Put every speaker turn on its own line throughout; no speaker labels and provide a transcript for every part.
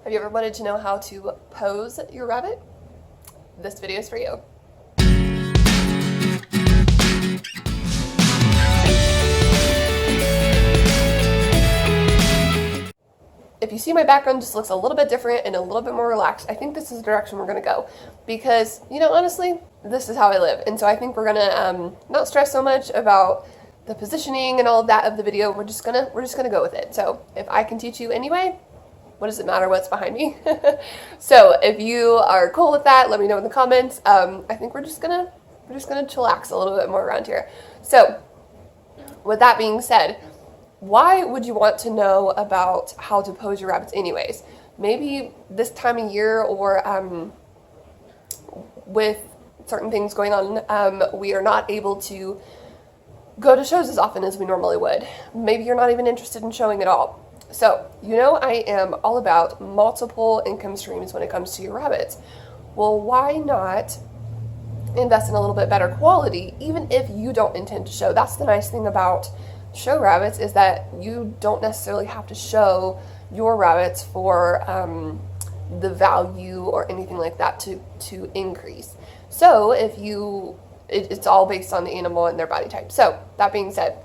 Have you ever wanted to know how to pose your rabbit? This video is for you. If you see my background just looks a little bit different and a little bit more relaxed, I think this is the direction we're gonna go. Because, honestly, this is how I live. And so I think we're gonna not stress so much about the positioning and all of that of the video. We're just gonna go with it. So if I can teach you anyway, what does it matter what's behind me? So if you are cool with that, let me know in the comments. I think we're just gonna chillax a little bit more around here. So with that being said, why would you want to know about how to pose your rabbits anyways? Maybe this time of year or with certain things going on, we are not able to go to shows as often as we normally would. Maybe you're not even interested in showing at all. So, I am all about multiple income streams when it comes to your rabbits. Well, why not invest in a little bit better quality, even if you don't intend to show? That's the nice thing about show rabbits, is that you don't necessarily have to show your rabbits for the value or anything like that to increase. So it's all based on the animal and their body type. So that being said,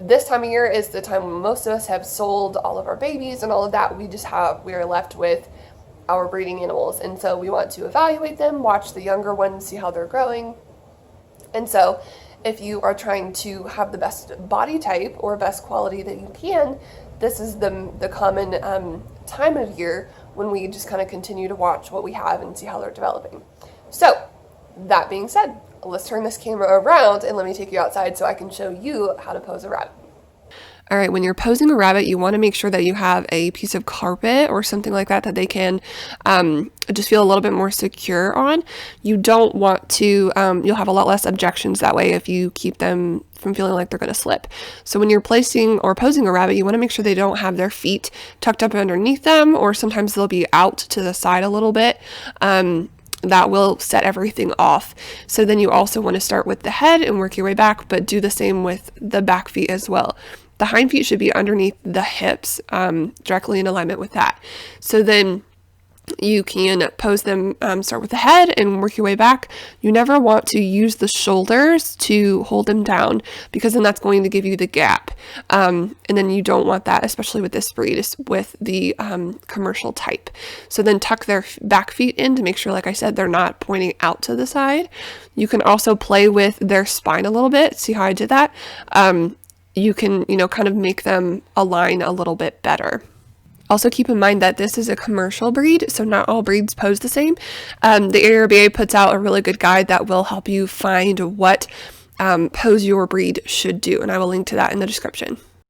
this time of year is the time when most of us have sold all of our babies and all of that. We are left with our breeding animals. And so we want to evaluate them, watch the younger ones, see how they're growing. And so if you are trying to have the best body type or best quality that you can, this is the common time of year when we just kind of continue to watch what we have and see how they're developing. So that being said, let's turn this camera around and let me take you outside so I can show you how to pose a rabbit. All right, when you're posing a rabbit, you want to make sure that you have a piece of carpet or something like that they can just feel a little bit more secure on. You don't want to, you'll have a lot less objections that way if you keep them from feeling like they're going to slip. So when you're placing or posing a rabbit, you want to make sure they don't have their feet tucked up underneath them, or sometimes they'll be out to the side a little bit. That will set everything off. So then you also want to start with the head and work your way back, but do the same with the back feet as well. The hind feet should be underneath the hips, directly in alignment with that. So then you can pose them, start with the head and work your way back. You never want to use the shoulders to hold them down, because then that's going to give you the gap. And then you don't want that, especially with this breed, with the commercial type. So then tuck their back feet in to make sure, like I said, they're not pointing out to the side. You can also play with their spine a little bit. See how I did that? You can, kind of make them align a little bit better. Also keep in mind that this is a commercial breed, so not all breeds pose the same. The ARBA puts out a really good guide that will help you find what pose your breed should do, and I will link to that in the description.